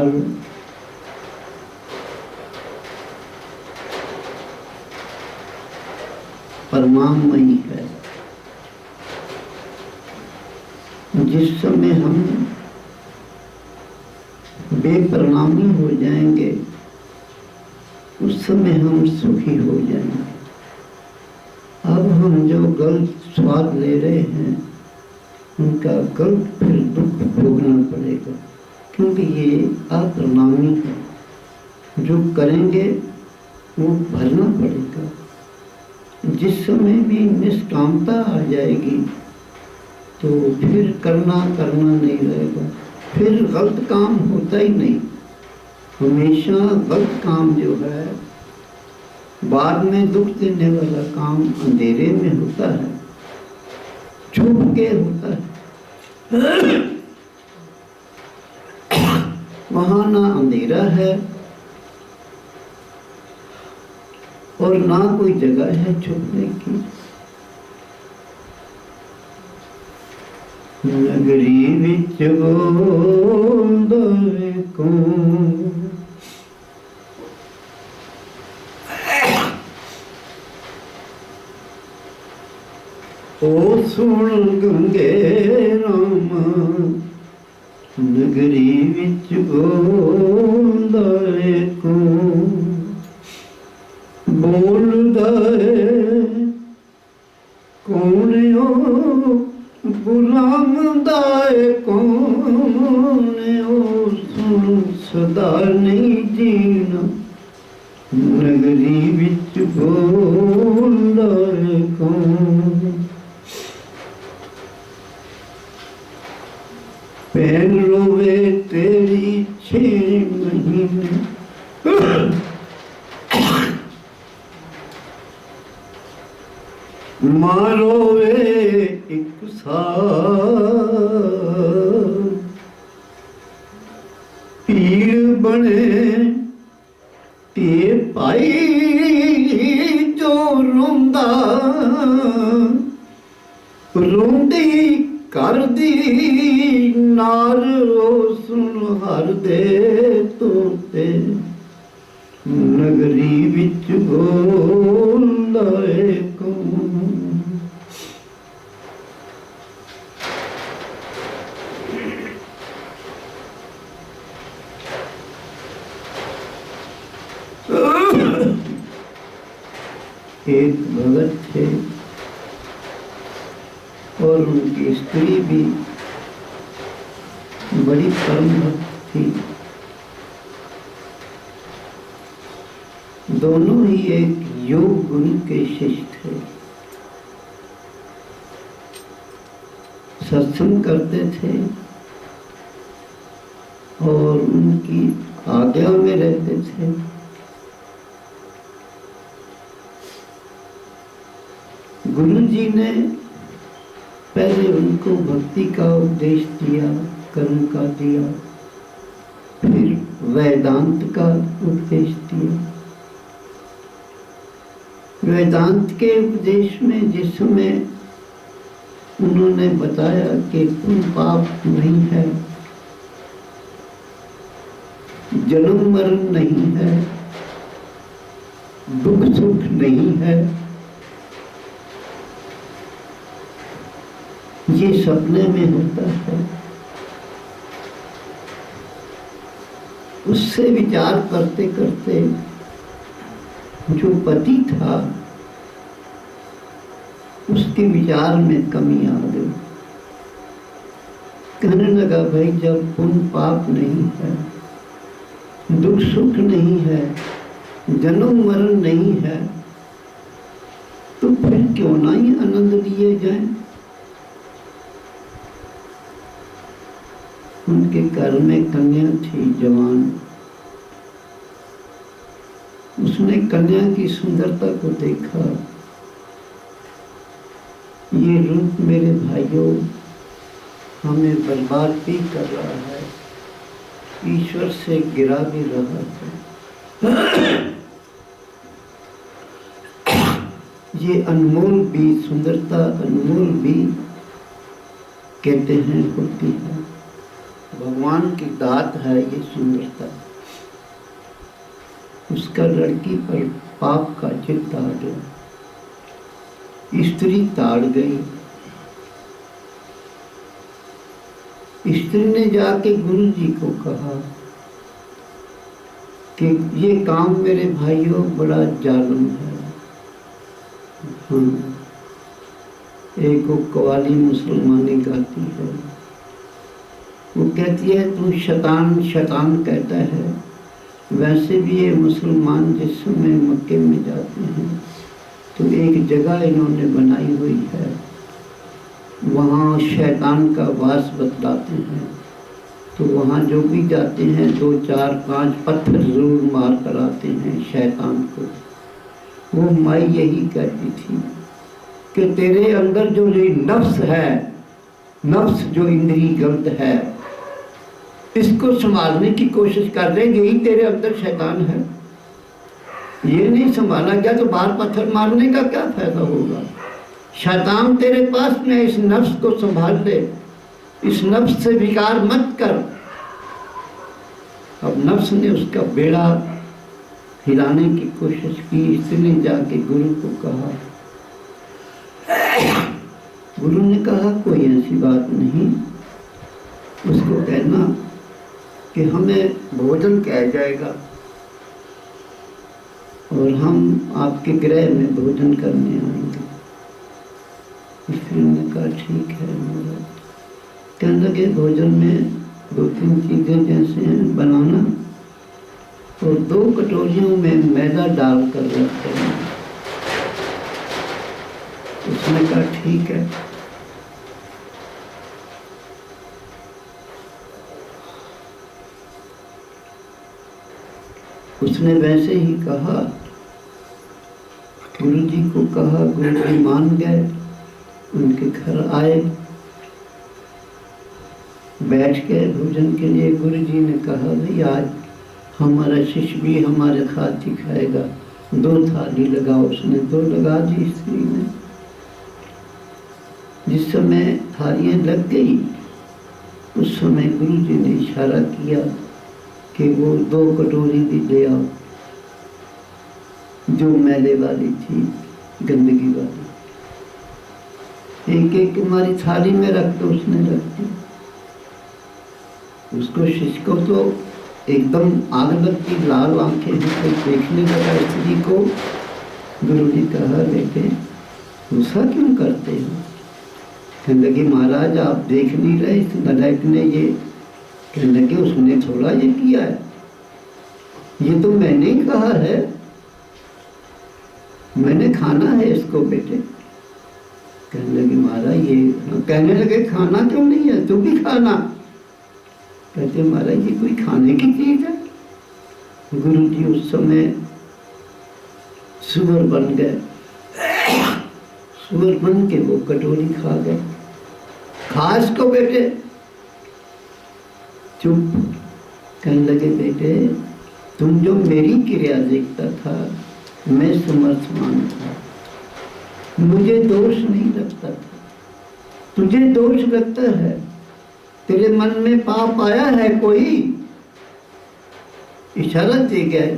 संसार परमामयी है। जिस समय हम बेपरिणामी हो जाएंगे उस समय हम सुखी हो जाएंगे। अब हम जो गलत स्वाद ले रहे हैं उनका गलत फिर दुख भोगना पड़ेगा, क्योंकि ये अपरिणामी है। जो करेंगे वो भरना पड़ेगा। जिस समय भी निष्कामता आ जाएगी तो फिर करना नहीं रहेगा, फिर गलत काम होता ही नहीं। हमेशा गलत काम जो है बाद में दुख देने वाला काम अंधेरे में होता है, छुप के होता है। वहां ना अंधेरा है और ना कोई जगह है छुपने की। नगरी विच बोलदे कौन, ओ सुन गंगे रामा। नगरी विच बोलदे कौन, बोलदा कौन ओ बुलांदा कौन ओ सुन सदा नहीं जीना। नगरी विच बोलदा कौन, पैन रोवे तेरी 6 महीने, मारोवे 1 साल। पीर बने ते भाई जो रोंदा, रोंदी कर दी नार ओ सुन हर दे तोते। नगरी विच बोलदा कौन, एक भगत थे और उनकी स्त्री भी बड़ी परम भक्त थी। दोनों ही एक योग गुरु के शिष्य थे। सत्संग करते थे और उनकी आज्ञा में रहते थे। गुरु जी ने पहले उनको भक्ति का उपदेश दिया, कर्म का दिया, फिर वेदांत का उपदेश दिया। वेदांत के उपदेश में जिस समय उन्होंने बताया कि पुण्य पाप नहीं है, जन्म मरण नहीं है, दुख सुख नहीं है, ये सपने में होता है, उससे विचार करते करते जो पति था उसके विचार में कमी आ गई। कहने लगा, भाई जब पुण्य पाप नहीं है, दुख सुख नहीं है, जन्म मरण नहीं है, तो फिर क्यों ना ही आनंद लिए जाए। उनके घर में कन्या थी जवान। उसने कन्या की सुंदरता को देखा, ये रूप मेरे भाइयों हमें बर्बाद भी कर रहा है, ईश्वर से गिरा भी रहा है। ये अनमोल भी सुंदरता, अनमोल भी कहते हैं होती है, भगवान की दात है ये सुंदरता। उसका लड़की पर पाप का चित्त आ गया, स्त्री ताड़ गई। स्त्री ने जाके गुरु जी को कहा कि ये काम मेरे भाइयों बड़ा जालिम है। हाँ, एक वो कवाली मुसलमानी गाती है, वो कहती है तू शैतान शैतान कहता है। वैसे भी ये मुसलमान जिस समय मक्के में जाते हैं तो एक जगह इन्होंने बनाई हुई है, वहाँ शैतान का वास बतलाते हैं। तो वहाँ जो भी जाते हैं 2 4 5 पत्थर जरूर मार कर आते हैं शैतान को। वो माई यही कहती थी कि तेरे अंदर जो ये नफ्स है, नफ्स जो इंद्री गलत है, इसको संभालने की कोशिश कर रहे, यही तेरे अंदर शैतान है। ये नहीं संभाला गया तो बाहर पत्थर मारने का क्या फायदा होगा। शैतान तेरे पास में, इस नफ्स को संभाल ले, इस नफ्स से विकार मत कर। अब नफ्स ने उसका बेड़ा हिलाने की कोशिश की। इसने जाके गुरु को कहा, गुरु ने कहा कोई ऐसी बात नहीं, उसको कहना कि हमें भोजन कह जाएगा और हम आपके गृह में भोजन करने आएंगे। इसलिए उन्होंने कहा ठीक है महाराज। कहने लगे भोजन में 2-3 चीज़ें जैसे हैं बनाना और 2 कटोरियों में मैदा डाल कर रखते हैं। उसने कहा ठीक है। उसने वैसे ही कहा, गुरु जी को कहा, गुरु जी मान गए। उनके घर आए, बैठ गए भोजन के लिए। गुरु जी ने कहा भाई आज हमारा शिष्य भी हमारे साथ ही खाएगा, 2 थाली लगाओ। उसने 2 लगा दी स्त्री ने। जिस समय थालियां लग गई उस समय गुरु जी ने इशारा किया कि वो 2 कटोरी भी ले आओ जो मैले वाली थी, गंदगी वाली। एक एक हमारी थाली में रख दो। उसने रख दी। उसको शिष्य को तो एकदम आग लगती, लाल आंखें हैं, देखने लगा स्त्री को। गुरु ने कहा बेटे गुस्सा क्यों करते हो? कहने लगे महाराज आप देख नहीं रहे, इस नालायक ने ये। कहने लगे उसने थोड़ा ये किया है, ये तो मैंने ही कहा है, मैंने खाना है इसको बेटे। कहने लगे महाराज ये, कहने लगे खाना क्यों नहीं है, तू भी खाना। कहते महाराज ये कोई खाने की चीज है? गुरु जी उस समय सुअर बन गए। सुअर बन के वो कटोरी खा गए। खा इसको बेटे। चुप। कहने लगे बेटे तुम जो मेरी क्रिया देखता था, मैं समर्थमान था, मुझे दोष नहीं लगता था, तुझे दोष लगता है। तेरे मन में पाप आया है कोई? इशारा दे गए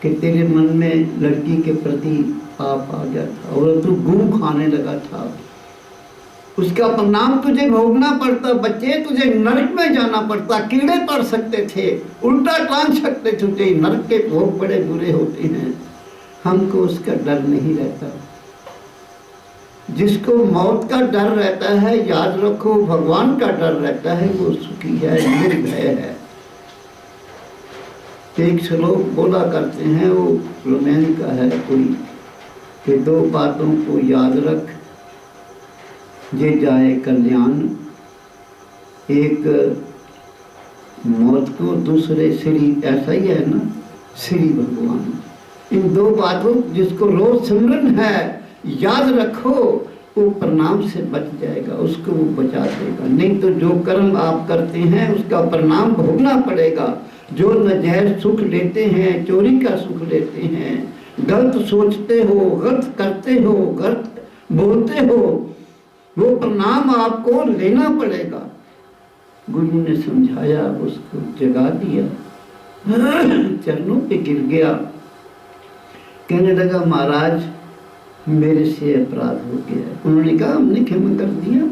कि तेरे मन में लड़की के प्रति पाप आ गया था और तू गू खाने लगा था। उसका परिणाम तुझे भोगना पड़ता बच्चे, तुझे नरक में जाना पड़ता, कीड़े पड़ सकते थे, उल्टा टांग सकते थे। नरक के भोग बड़े बुरे होते हैं, हमको उसका डर नहीं रहता। जिसको मौत का डर रहता है, याद रखो भगवान का डर रहता है, वो सुखी है, निर्भय है। एक श्लोक बोला करते हैं, वो रोमैन का है कोई, कि 2 बातों को याद रख जे जाए कल्याण, एक मौत को, दूसरे श्री, ऐसा ही है ना, श्री भगवान। इन 2 बातों जिसको रोज सिमरन है, याद रखो, वो परिणाम से बच जाएगा, उसको वो बचा देगा। नहीं तो जो कर्म आप करते हैं उसका परिणाम भोगना पड़ेगा। जो नाजायज सुख लेते हैं, चोरी का सुख लेते हैं, गलत सोचते हो, गलत करते हो, गलत बोलते हो, वो परिणाम आपको लेना पड़ेगा। गुरु ने समझाया, उसको जगा दिया, चरणों पे गिर गया, कहने लगा महाराज मेरे से अपराध हो गया। उन्होंने कहा हमने क्षमा कर दिया,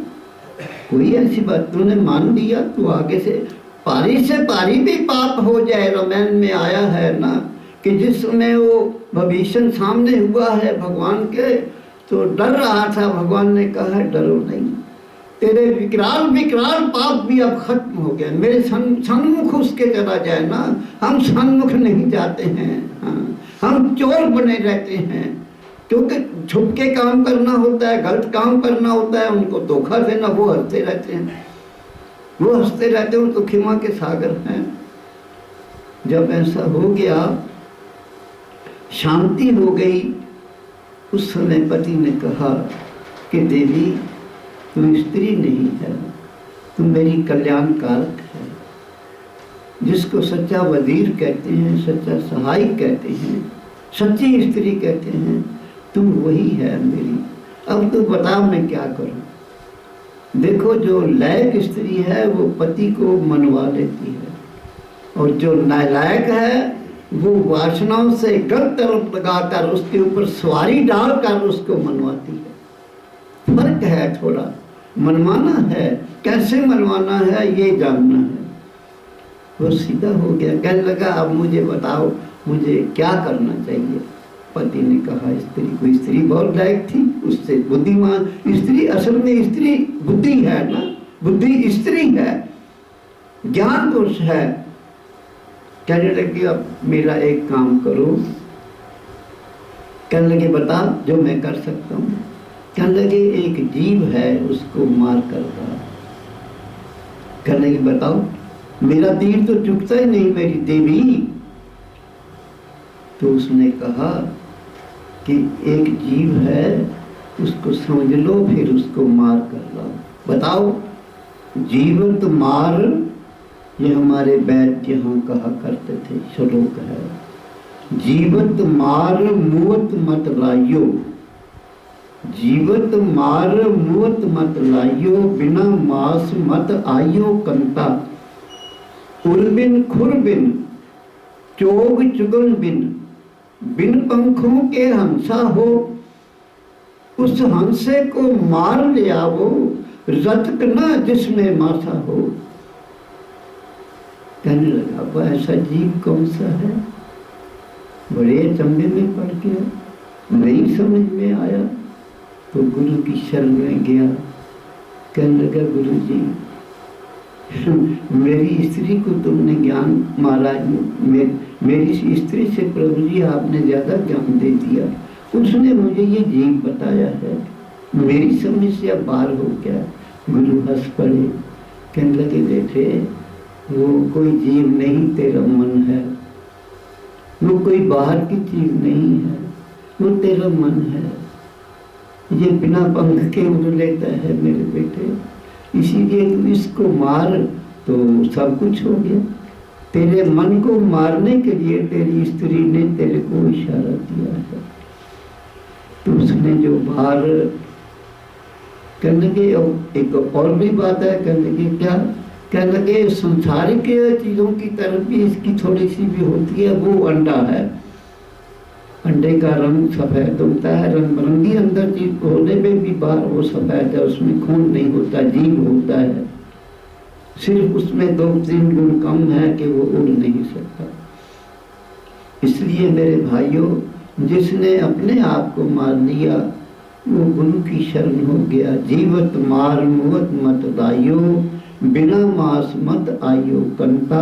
कोई ऐसी बात, तूने मान लिया, तू आगे से पारी भी पाप हो जाए। रामायण में आया है ना कि जिस समय वो भविष्य सामने हुआ है भगवान के, तो डर रहा था, भगवान ने कहा है डरो नहीं, तेरे विकराल विकराल पाप भी अब खत्म हो गए, मेरे सन्मुख उसके चला जाए ना। हम सन्मुख नहीं जाते हैं, हाँ, हम चोर बने रहते हैं, क्योंकि छुप के काम करना होता है, गलत काम करना होता है, उनको धोखा देना, वो हंसते रहते हैं, वो हंसते रहते हैं, तो क्षमा के सागर हैं। जब ऐसा हो गया, शांति हो गई, उस समय पति ने कहा कि देवी तू स्त्री नहीं है, तू मेरी कल्याणकारक है, जिसको सच्चा वजीर कहते हैं, सच्चा सहायक कहते हैं, सच्ची स्त्री कहते हैं, तू वही है मेरी। अब तू बता मैं क्या करूं। देखो जो लायक स्त्री है वो पति को मनवा लेती है, और जो नालायक है वो वासनाओं से गलत तरफ लगाकर उसके ऊपर सवारी डालकर उसको मनवाती है। फर्क है थोड़ा, मनवाना है, कैसे मनवाना है ये जानना है। वो सीधा हो गया, कहने लगा अब मुझे बताओ मुझे क्या करना चाहिए। पति ने कहा स्त्री को, स्त्री बहुत लायक थी, उससे बुद्धिमान स्त्री, असल में स्त्री बुद्धि है ना, बुद्धि स्त्री है, ज्ञान पुरुष है। कहने लगे अब मेरा एक काम करो। कहने लगे बता जो मैं कर सकता हूँ। कहने लगे एक जीव है उसको मार कर रहा। कहने लगे बताओ, मेरा तीर तो चुकता ही नहीं मेरी देवी। तो उसने कहा कि एक जीव है उसको समझ लो, फिर उसको मार कर लाओ। बताओ, जीवत मार, ये हमारे वैद्य यहाँ कहा करते थे, श्लोक है। जीवत मार मुवत मत लाइयो, जीवत मार मुवत मत लाइयो, बिना मास मत आइयो कंता। उर्बिन खुरबिन चोग चुगल बिन, बिन पंखों के हंसा हो, उस हंसे को मार ले आवो, रतक न जिसमें मासा हो। कहने लगा अब ऐसा जीव कौन सा है। बड़े अचंभे में पड़ गया, नहीं समझ में आया, तो गुरु की शरण में गया। कहने लगा गुरु जी मेरी स्त्री को तुमने ज्ञान मारा, मेरी स्त्री से प्रभु जी आपने ज्यादा ज्ञान दे दिया, उसने मुझे ये जीव बताया है, मेरी समझ से अब बाहर हो गया। गुरु हंस पड़े, कहने लगे बेटे वो कोई जीव नहीं, तेरा मन है, वो कोई बाहर की चीज नहीं है, वो तेरा मन है। ये बिना पंख के उड़ लेता है मेरे बेटे, इसीलिए तू इसको मार तो सब कुछ हो गया। तेरे मन को मारने के लिए तेरी स्त्री ने तेरे को इशारा दिया है। तो उसने जो बाहर कहने के, एक और भी बात है, कहने के क्या, कहने लगे संसारिक चीजों की तरफ भी इसकी थोड़ी सी भी होती है। वो अंडा है, अंडे का रंग सफेद होता है, रंग बिरंगी अंदर चीज होने में भी बाहर वो सफेद है, उसमें खून नहीं होता, जीव होता है, सिर्फ उसमें 2-3 गुण कम है कि वो उड़ नहीं सकता। इसलिए मेरे भाइयों, जिसने अपने आप को मार लिया वो गुरु की शरण हो गया। जीवत मार मुवत मत दाइयो, बिना मास मत आइयो कंता।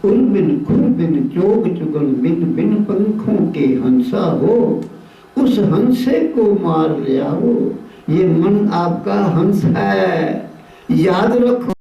उर्बिन खुरबिन चोग चुगल बिन, बिन पंखों के हंसा हो, उस हंसे को मार ले आओ। ये मन आपका हंस है, याद रखो।